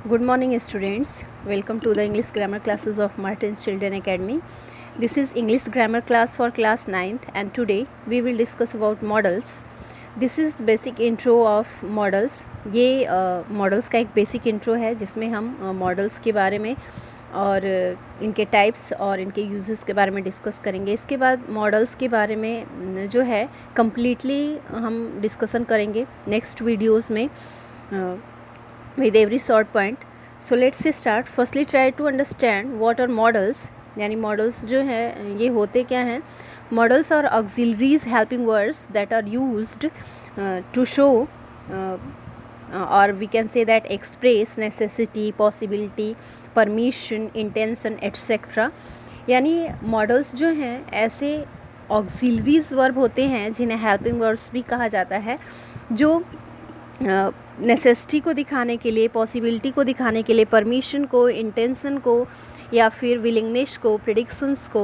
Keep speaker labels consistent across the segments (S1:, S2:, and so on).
S1: Good morning, students. Welcome to the English grammar classes of Martin's Children Academy. This is English grammar class for class 9th, and today we will discuss about models. This is basic intro of models. ये models का एक basic intro है जिसमें हम models के बारे में और इनके टाइप्स और इनके यूजेस के बारे में डिस्कस करेंगे. इसके बाद मॉडल्स के बारे में जो है कम्प्लीटली हम डिस्कसन करेंगे नेक्स्ट वीडियोस में with every short point. So let's start. Firstly try to understand what are models. यानी models जो है ये होते क्या हैं. Models are auxiliaries helping words that are used to show or we can say that express necessity, possibility, permission, intention etc. यानी models जो हैं ऐसे auxiliaries verb होते हैं जिन्हें helping verbs भी कहा जाता है, जो नेसेसिटी को दिखाने के लिए, पॉसिबिलिटी को दिखाने के लिए, परमिशन को, इंटेंशन को या फिर विलिंगनेस को, प्रेडिक्शंस को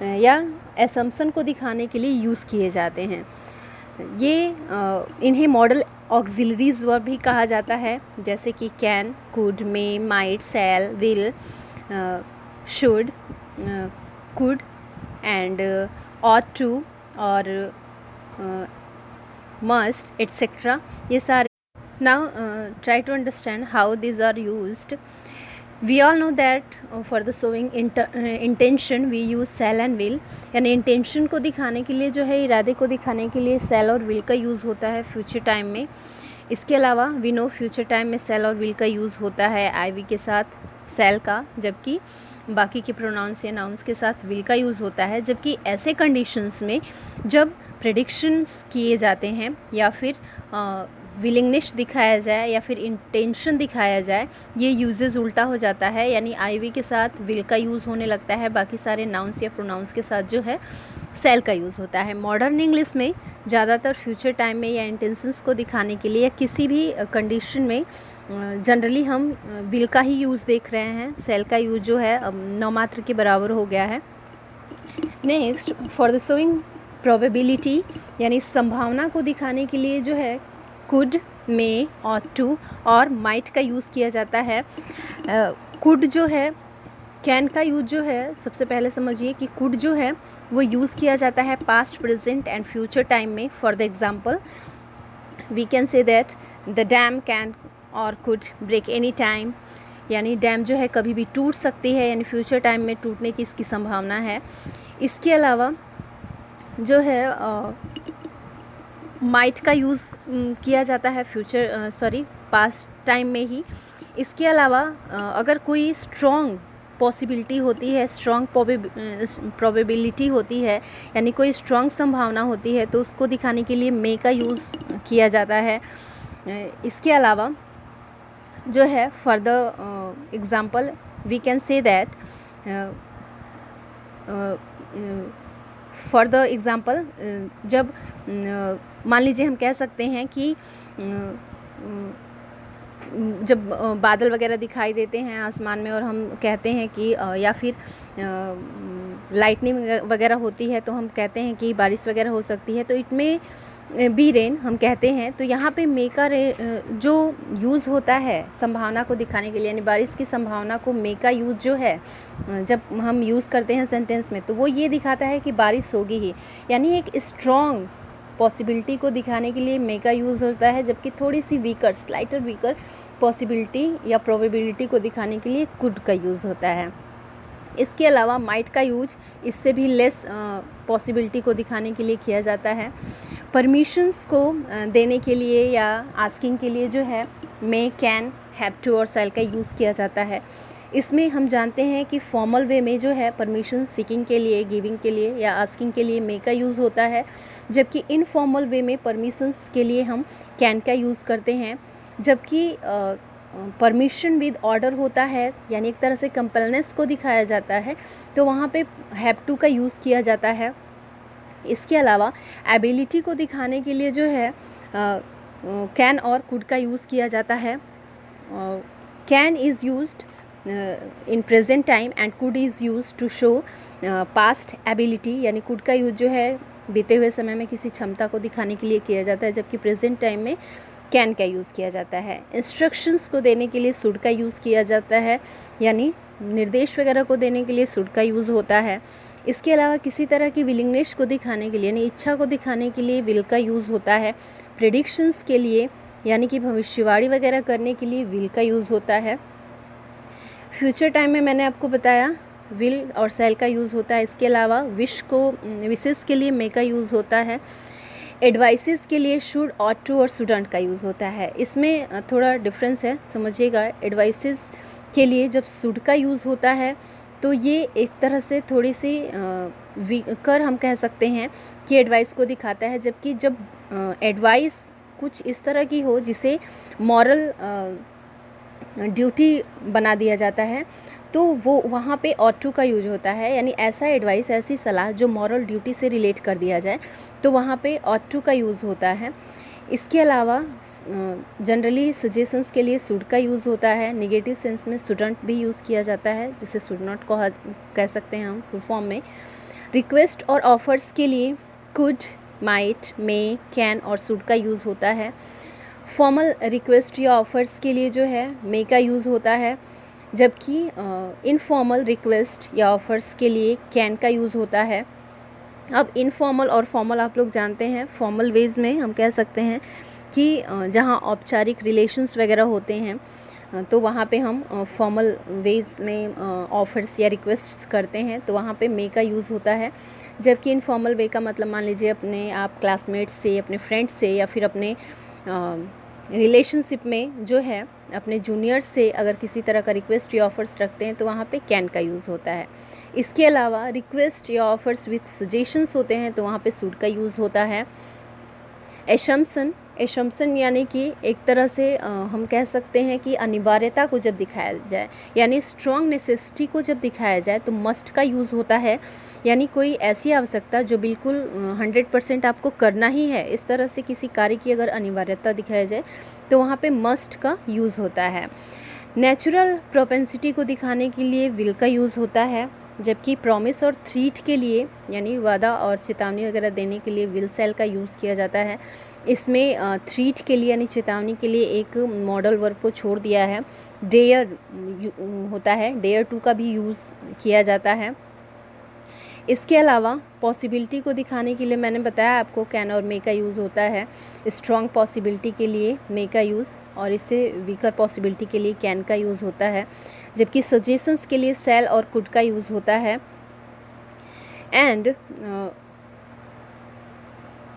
S1: या असम्पशन को दिखाने के लिए यूज़ किए जाते हैं. ये इन्हें मॉडल ऑक्सिलरीज वर्ब भी कहा जाता है, जैसे कि can, could, may, might, shall, will, should, could and ought to और must etc. ये सारे. Now try to understand how these are used. We all know that for the showing intention we use shall and will. यानी intention को दिखाने के लिए जो है, इरादे को दिखाने के लिए shall और will का यूज़ होता है फ्यूचर टाइम में. इसके अलावा we know फ्यूचर टाइम में shall और will का यूज़ होता है IV के साथ shall का, जबकि बाकी के प्रोनाउंस या नाउन्स के साथ will का यूज़ होता है. जबकि ऐसे कंडीशंस में जब प्रेडिक्शंस किए जाते हैं या फिर विलिंगनेस दिखाया जाए या फिर इंटेंशन दिखाया जाए, ये यूजेस उल्टा हो जाता है. यानी आईवी के साथ विल का यूज़ होने लगता है, बाकी सारे नाउन्स या प्रोनाउंस के साथ जो है सेल का यूज़ होता है. मॉडर्न इंग्लिश में ज़्यादातर फ्यूचर टाइम में या इंटेंशंस को दिखाने के लिए या किसी भी कंडीशन में जनरली हम विल का ही यूज़ देख रहे हैं. सेल का यूज़ जो है अब नौमात्र के बराबर हो गया है. Next, for the showing probability यानी संभावना को दिखाने के लिए जो है कुड, मे, ऑट टू और माइट का यूज़ किया जाता है. कुड जो है, कैन का यूज़ जो है, सबसे पहले समझिए कि कुड जो है वो यूज़ किया जाता है past, present and future time में. For the example we can say that the dam can or could break any time. यानी डैम जो है कभी भी टूट सकती है, यानी फ्यूचर टाइम में टूटने की इसकी संभावना है. इसके अलावा जो है माइट का यूज़ किया जाता है पास्ट टाइम में ही. इसके अलावा अगर कोई स्ट्रॉन्ग पॉसिबिलिटी होती है, स्ट्रॉन्ग प्रोबेबिलिटी होती है, यानी कोई स्ट्रॉन्ग संभावना होती है, तो उसको दिखाने के लिए मे का यूज़ किया जाता है. इसके अलावा जो है for the example we can say that for the example जब मान लीजिए हम कह सकते हैं कि जब बादल वगैरह दिखाई देते हैं आसमान में और हम कहते हैं कि या फिर लाइटनिंग वगैरह होती है तो हम कहते हैं कि बारिश वगैरह हो सकती है, तो इट में बी रेन हम कहते हैं. तो यहाँ पे मे का जो यूज़ होता है संभावना को दिखाने के लिए, यानी बारिश की संभावना को मे का यूज़ जो है जब हम यूज़ करते हैं सेंटेंस में, तो वो ये दिखाता है कि बारिश होगी ही. यानी एक स्ट्रॉन्ग पॉसिबिलिटी को दिखाने के लिए मे का यूज़ होता है, जबकि थोड़ी सी वीकर, स्लाइटर वीकर पॉसिबिलिटी या प्रोबेबिलिटी को दिखाने के लिए कुड का यूज़ होता है. इसके अलावा माइट का यूज इससे भी लेस पॉसिबिलिटी को दिखाने के लिए किया जाता है. परमिशंस को देने के लिए या आस्किंग के लिए जो है मे, कैन, हैव टू और शैल का यूज़ किया जाता है. इसमें हम जानते हैं कि फॉर्मल वे में जो है परमिशन सीकिंग के लिए, गिविंग के लिए या आस्किंग के लिए मे का यूज़ होता है, जबकि इनफॉर्मल वे में परमिशंस के लिए हम कैन का यूज़ करते हैं. जबकि परमिशन विद ऑर्डर होता है, यानी एक तरह से कंपलनेस को दिखाया जाता है, तो वहाँ पे हैव टू का यूज़ किया जाता है. इसके अलावा एबिलिटी को दिखाने के लिए जो है कैन और कुड का यूज़ किया जाता है. Can is used in present time and could is used to show past ability. यानी कुड का यूज़ जो है बीते हुए समय में किसी क्षमता को दिखाने के लिए किया जाता है, जबकि प्रेजेंट टाइम में कैन का यूज़ किया जाता है। इंस्ट्रक्शंस को देने के लिए शुड का यूज़ किया जाता है, यानी निर्देश वगैरह को देने के लिए शुड का यूज़ होता है। इसके अलावा किसी तरह की विलिंगनेस को दिखाने के लिए यानी इच्छा को दिखाने के लिए विल का यूज़ होता है। प्रेडिक्शंस के लिए यानी कि भविष्यवाणी वगैरह करने के लिए विल का यूज़ होता है। फ्यूचर टाइम में मैंने आपको बताया विल और शैल का यूज़ होता है। इसके अलावा विशेस के लिए मे का यूज़ होता है। एडवाइसेस के लिए शुड, ऑट टू और शुडंट का यूज़ होता है। इसमें थोड़ा डिफरेंस है, समझिएगा। एडवाइसेस के लिए जब शुड का यूज़ होता है तो ये एक तरह से थोड़ी सी वीकर हम कह सकते हैं कि एडवाइस को दिखाता है, जबकि जब एडवाइस कुछ इस तरह की हो जिसे मॉरल ड्यूटी बना दिया जाता है तो वो वहाँ पे ऑट टू का यूज होता है, यानी ऐसा एडवाइस, ऐसी सलाह जो मॉरल ड्यूटी से रिलेट कर दिया जाए तो वहाँ पे ऑट टू का यूज़ होता है। इसके अलावा जनरली सजेशंस के लिए शुड का यूज़ होता है। नेगेटिव सेंस में शुडंट भी यूज़ किया जाता है, जिसे शुड नॉट कह सकते हैं हम फुल फॉर्म में। रिक्वेस्ट और ऑफर्स के लिए कुड, माइट, मे, कैन और शुड का यूज़ होता है। फॉर्मल रिक्वेस्ट या ऑफर्स के लिए जो है मे का यूज़ होता है, जबकि इनफॉर्मल रिक्वेस्ट या ऑफर्स के लिए कैन का यूज़ होता है। अब इनफॉर्मल और फॉर्मल आप लोग जानते हैं। फॉर्मल वेज में हम कह सकते हैं कि जहाँ औपचारिक रिलेशंस वगैरह होते हैं तो वहाँ पे हम फॉर्मल वेज में ऑफर्स या रिक्वेस्ट करते हैं तो वहाँ पे मे का यूज़ होता है। जबकि इनफॉर्मल वे का मतलब मान लीजिए अपने आप क्लासमेट्स से, अपने फ्रेंड्स से या फिर अपने रिलेशनशिप में जो है अपने जूनियर्स से अगर किसी तरह का रिक्वेस्ट या ऑफर्स रखते हैं तो वहाँ पे कैन का यूज़ होता है। इसके अलावा रिक्वेस्ट या ऑफर्स विथ सजेशंस होते हैं तो वहाँ पे शुड का यूज़ होता है। एशम्पशन यानी कि एक तरह से हम कह सकते हैं कि अनिवार्यता को जब दिखाया जाए, यानी स्ट्रॉन्ग नेसेसिटी को जब दिखाया जाए तो मस्ट का यूज़ होता है, यानी कोई ऐसी आवश्यकता जो बिल्कुल 100% आपको करना ही है, इस तरह से किसी कार्य की अगर अनिवार्यता दिखाया जाए तो वहाँ पे मस्ट का यूज़ होता है। नेचुरल प्रोपेंसिटी को दिखाने के लिए विल का यूज़ होता है, जबकि प्रॉमिस और थ्रीट के लिए यानी वादा और चेतावनी वगैरह देने के लिए विल शैल का यूज़ किया जाता है। इसमें थ्रीट के लिए यानी चेतावनी के लिए एक मॉडल वर्ब को छोड़ दिया है। डेयर होता है, डेयर टू का भी यूज़ किया जाता है। इसके अलावा पॉसिबिलिटी को दिखाने के लिए मैंने बताया आपको कैन और मे का यूज़ होता है। स्ट्रॉन्ग पॉसिबिलिटी के लिए मे का यूज़ और इससे वीकर पॉसिबिलिटी के लिए कैन का यूज़ होता है, जबकि सजेशंस के लिए शैल और कुड का यूज़ होता है। एंड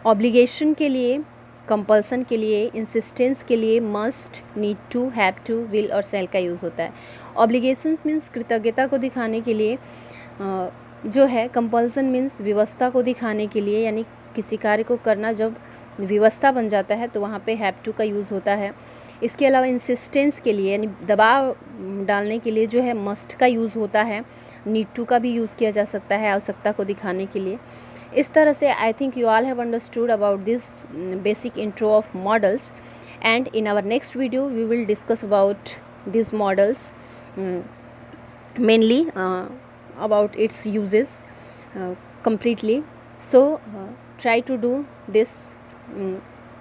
S1: ऑब्लिगेशन के लिए, कंपल्सन के लिए, इंसिस्टेंस के लिए must, need to, have to, will और शैल का यूज़ होता है। ऑब्लिगेशंस मीन्स कृतज्ञता को दिखाने के लिए जो है, कंपल्सन मीन्स व्यवस्था को दिखाने के लिए, यानी किसी कार्य को करना जब व्यवस्था बन जाता है तो वहाँ पे हैव टू का यूज़ होता है। इसके अलावा इंसिस्टेंस के लिए यानी दबाव डालने के लिए जो है मस्ट का यूज़ होता है। नीड टू का भी यूज़ किया जा सकता है आवश्यकता को दिखाने के लिए। इस तरह से I think you all have understood about this basic intro of models, and in our next video we will discuss about this models mainly about its uses completely. So try to do this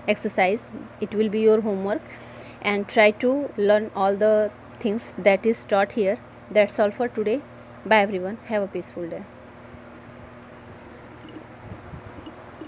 S1: exercise, it will be your homework, and try to learn all the things that is taught here. That's all for today. Bye everyone, have a peaceful day.